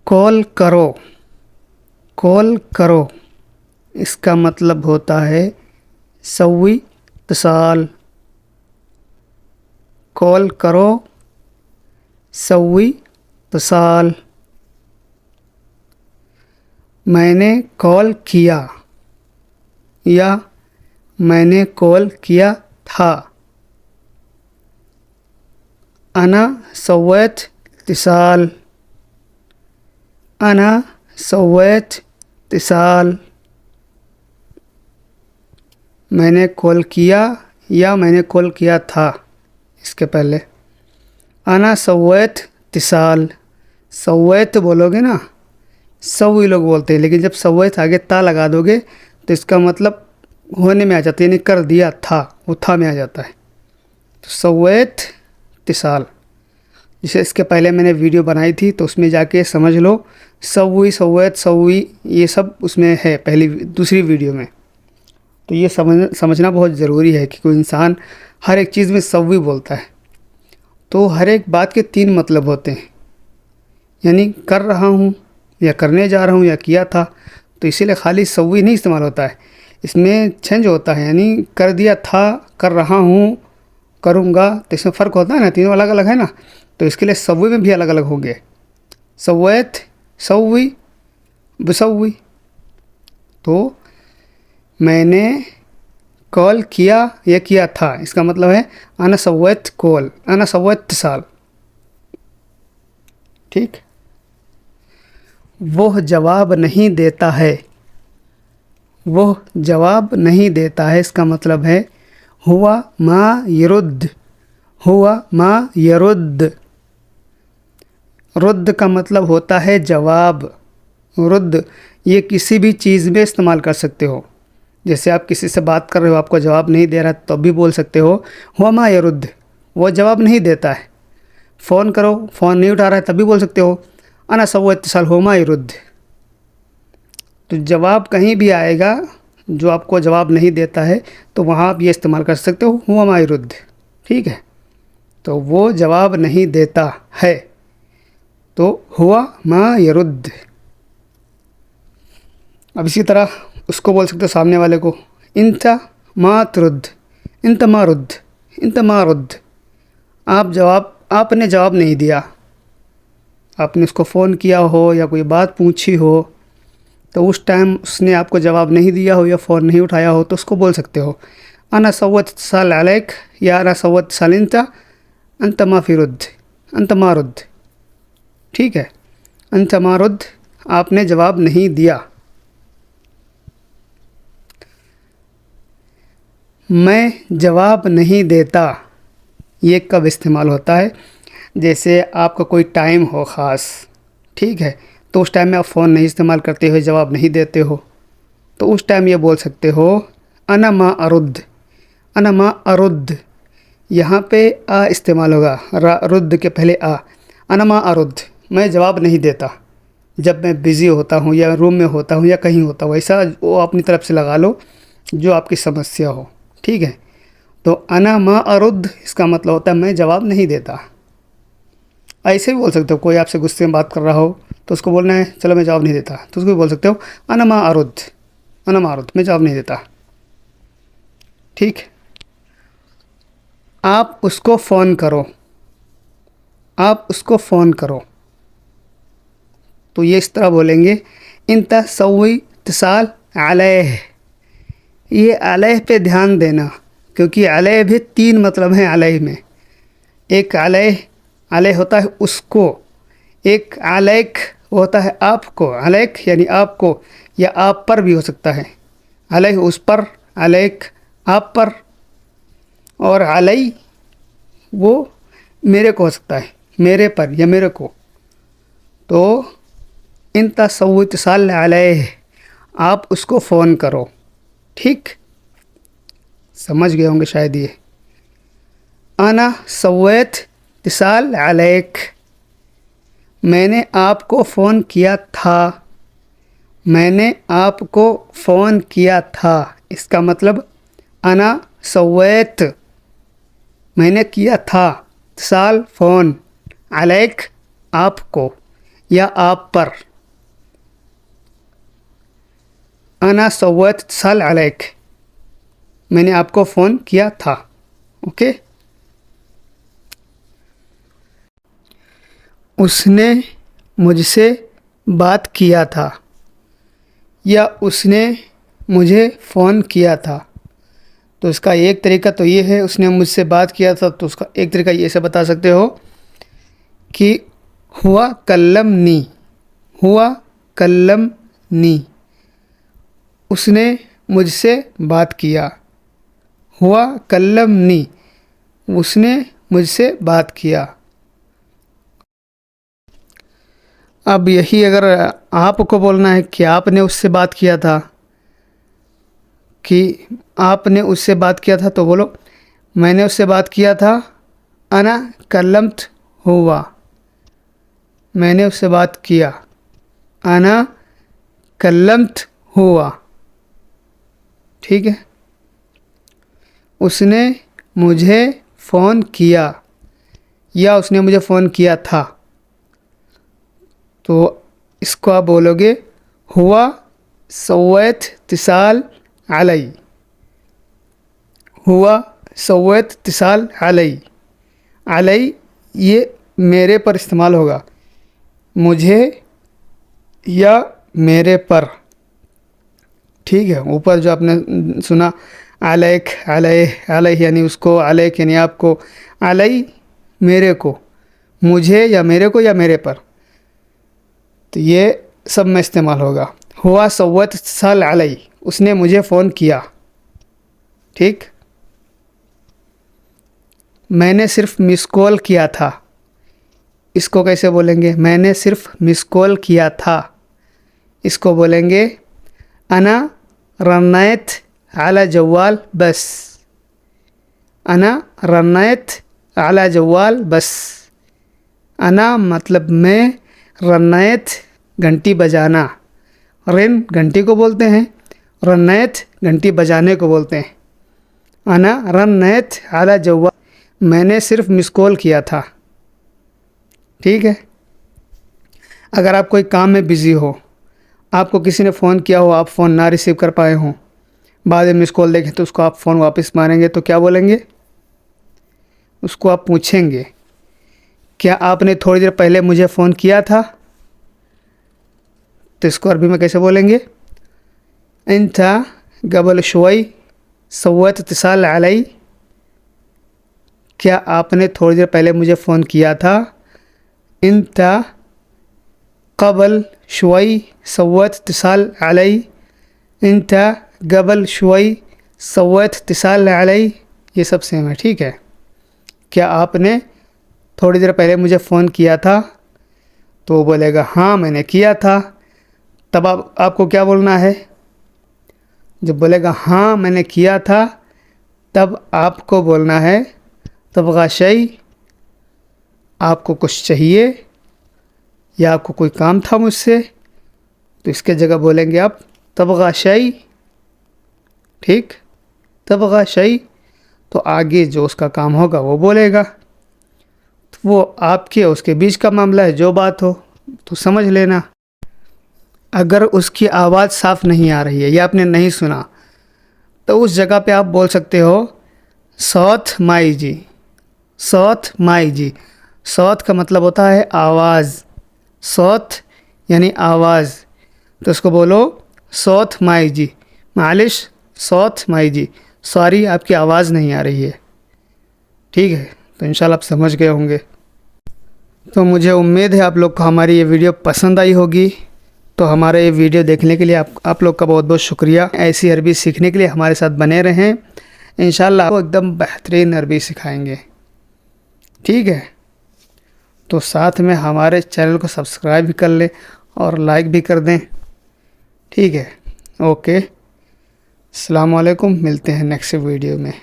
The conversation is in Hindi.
कॉल करो, कॉल करो इसका मतलब होता है सव्वी इत्तिसाल। कॉल करो, सव्वी इत्तिसाल। मैंने कॉल किया या मैंने कॉल किया था। अना सव्वैत इत्तिसाल, अना सव्वैत इत्तिसाल। मैंने कॉल किया या मैंने कॉल किया था। इसके पहले अना सव्वैत इत्तिसाल। सव्वैत बोलोगे ना, सव्वी लोग बोलते हैं, लेकिन जब सव्वैत आगे ता लगा दोगे तो इसका मतलब होने में आ जाता है, यानी कर दिया था, वो था में आ जाता है। तो सव्वैत इत्तिसाल, जैसे इसके पहले मैंने वीडियो बनाई थी तो उसमें जाके समझ लो। सव्वी, सव्वैत, सव्वी ये सब उसमें है पहली दूसरी वीडियो में। तो ये समझना बहुत ज़रूरी है कि कोई इंसान हर एक चीज़ में सव्वी बोलता है तो हर एक बात के तीन मतलब होते हैं, यानी कर रहा हूँ या करने जा रहा हूँ या किया था। तो इसीलिए खाली सव्वी नहीं इस्तेमाल होता है, इसमें चेंज होता है, यानी कर दिया था, कर रहा हूँ, करूँगा। तो इसमें फ़र्क होता है ना, तीनों अलग अलग है ना। तो इसके लिए सव्वी में भी अलग अलग होंगे, सव्वैत, सव्वी, बसव्वी। तो मैंने कॉल किया या किया था, इसका मतलब है अना सव्वैत कॉल, अना सव्वैत इत्तिसाल। ठीक। वह जवाब नहीं देता है, वह जवाब नहीं देता है इसका मतलब है हुआ मा यरुद्द, हुआ मा यरुद्द। रुद्द का मतलब होता है जवाब। रुद्द ये किसी भी चीज़ में इस्तेमाल कर सकते हो। जैसे आप किसी से बात कर रहे हो, आपको जवाब नहीं दे रहा तो भी बोल सकते हो हुआ मा यरुद्द, वो जवाब नहीं देता है। फ़ोन करो, फ़ोन नहीं उठा रहा है, तभी बोल सकते हो अना सव्वा इत्तिसाल हुआ मा यरुद्द। तो जवाब कहीं भी आएगा जो आपको जवाब नहीं देता है तो वहाँ आप ये इस्तेमाल कर सकते हो हुआ मा यरुद्द। ठीक है। तो वो जवाब नहीं देता है तो हुआ मा यरुद्द। अब इसी तरह उसको बोल सकते हो सामने वाले को इंता मा तुरुद्द, इंता मा रुद्द, इंता मा रुद्द। आपने जवाब नहीं दिया। आपने उसको फ़ोन किया हो या कोई बात पूछी हो तो उस टाइम उसने आपको जवाब नहीं दिया हो या फ़ोन नहीं उठाया हो तो उसको बोल सकते हो अना सव्वा इत्तिसाल अलैक या अना सव्वा इत्तिसाल इंता, अंत मा फी रुद्द, अंत मा रुद्द। ठीक है। अंत मा रुद्द, आपने जवाब नहीं दिया। मैं जवाब नहीं देता, ये कब इस्तेमाल होता है? जैसे आपका कोई टाइम हो ख़ास, ठीक है, तो उस टाइम में आप फ़ोन नहीं इस्तेमाल करते हो, जवाब नहीं देते हो, तो उस टाइम ये बोल सकते हो अना मा अरुद्द, अना मा अरुद्द। यहाँ पे आ इस्तेमाल होगा, रुद्द के पहले आ। अना मा अरुद्द, मैं जवाब नहीं देता जब मैं बिज़ी होता हूँ या रूम में होता हूँ या कहीं होता हूँ। ऐसा वो अपनी तरफ से लगा लो जो आपकी समस्या हो। ठीक है। तो अना मा अरुद्द इसका मतलब होता है मैं जवाब नहीं देता। ऐसे भी बोल सकते हो, कोई आपसे गुस्से में बात कर रहा हो तो उसको बोलना है चलो मैं जवाब नहीं देता, तो उसको भी बोल सकते हो अना मा अरुद्द, अना मा अरुद्द, मैं जवाब नहीं देता। ठीक। आप उसको फ़ोन करो, आप उसको फ़ोन करो, तो ये इस तरह बोलेंगे इंता सव्वी इत्तिसाल अलैह। ये अलैह पे ध्यान देना क्योंकि अलैह भी तीन मतलब हैं अलैह में। एक अलैह, अलैह होता है उसको, एक अलैक होता है आपको, अलैक यानी आपको, या आप पर भी हो सकता है। अलैह उस पर, अलैक आप पर, और अलई वो मेरे को हो सकता है, मेरे पर या मेरे को। तो इंता सव्वी इत्तिसाल अलैह, आप उसको फ़ोन करो। ठीक, समझ गए होंगे शायद ये। अना सव्वैत इत्तिसाल अलैक, मैंने आपको फ़ोन किया था, मैंने आपको फ़ोन किया था। इसका मतलब अना सव्वैत, मैंने किया था, इत्तिसाल फ़ोन, अलैक आपको, या आप पर। अना सव्वत इत्तिसाल अलैक, मैंने आपको फ़ोन किया था। ओके। उसने मुझसे बात किया था या उसने मुझे फ़ोन किया था। तो इसका एक तरीका तो ये है, उसने मुझसे बात किया था, तो उसका एक तरीका ये से बता सकते हो कि हुआ कल्लमनी, हुआ कल्लमनी, उसने मुझसे बात किया। हुआ कल्लमनी, उसने मुझसे बात किया। अब यही अगर आपको बोलना है कि आपने उससे बात किया था, कि आपने उससे बात किया था, तो बोलो मैंने उससे बात किया था। अना कल्लमत हुआ, मैंने उससे बात किया। अना कल्लमत हुआ। ठीक है। उसने मुझे फ़ोन किया या उसने मुझे फ़ोन किया था, तो इसको आप बोलोगे हुआ सव्वत इत्तिसाल अलई, हुआ सव्वत इत्तिसाल अलई। अलई ये मेरे पर इस्तेमाल होगा, मुझे या मेरे पर। ठीक है। ऊपर जो आपने सुना अलैक, अलैह, अलैह यानी उसको, अलैक यानी आपको, अलई मेरे को, मुझे या मेरे को या मेरे पर, तो ये सब में इस्तेमाल होगा। हुआ सव्वत इत्तिसाल अलई, उसने मुझे फ़ोन किया। ठीक। मैंने सिर्फ मिस कॉल किया था, इसको कैसे बोलेंगे? मैंने सिर्फ मिस कॉल किया था, इसको बोलेंगे अना रन्नैत अला जवाल बस। अना रन्नैत अला जवाल बस। अना मतलब मैं, रन्नैत घंटी बजाना, रिन घंटी को बोलते हैं, रन्नैत घंटी बजाने को बोलते हैं। अना रन्नैत अला जवाल, मैंने सिर्फ मिस कॉल किया था। ठीक है। अगर आप कोई काम में बिज़ी हो, आपको किसी ने फ़ोन किया हो, आप फ़ोन ना रिसीव कर पाए हों, बाद में मिस कॉल देखें तो उसको आप फ़ोन वापस मारेंगे, तो क्या बोलेंगे? उसको आप पूछेंगे क्या आपने थोड़ी देर पहले मुझे फ़ोन किया था? तो इसको अरबी में कैसे बोलेंगे? इंता गबल शुवई सव्वत इत्तिसाल अलई, क्या आपने थोड़ी देर पहले मुझे फ़ोन किया था? इंता क़बल शुवई सव्वत इत्तिसाल अलई, इंता गबल शुवई सव्वत इत्तिसाल अलई, ये सब सेम है। ठीक है। क्या आपने थोड़ी देर पहले मुझे फ़ोन किया था? तो वो बोलेगा हाँ मैंने किया था। तब आपको क्या बोलना है? जब बोलेगा हाँ मैंने किया था, तब आपको बोलना है तबगा शै, आपको कुछ चाहिए या आपको कोई काम था मुझसे, तो इसके जगह बोलेंगे आप तबगा शै। ठीक। तबगा शै, तो आगे जो उसका काम होगा वो बोलेगा, तो वो आपके उसके बीच का मामला है, जो बात हो तो समझ लेना। अगर उसकी आवाज़ साफ़ नहीं आ रही है या आपने नहीं सुना, तो उस जगह पे आप बोल सकते हो सौत माई जी, सौत माई जी। सौत का मतलब होता है आवाज़, सौत यानी आवाज़, तो उसको बोलो सौत माई जी, मालिश सौत माई जी, सॉरी आपकी आवाज़ नहीं आ रही है। ठीक है। तो इंशाल्लाह आप समझ गए होंगे। तो मुझे उम्मीद है आप लोग को हमारी ये वीडियो पसंद आई होगी। तो हमारे ये वीडियो देखने के लिए आप लोग का बहुत बहुत शुक्रिया। ऐसी अरबी सीखने के लिए हमारे साथ बने रहें, इंशाल्लाह आपको एकदम बेहतरीन अरबी सिखाएंगे। ठीक है। तो साथ में हमारे चैनल को सब्सक्राइब भी कर लें और लाइक भी कर दें। ठीक है। ओके। अस्सलाम वालेकुम, मिलते हैं नेक्स्ट वीडियो में।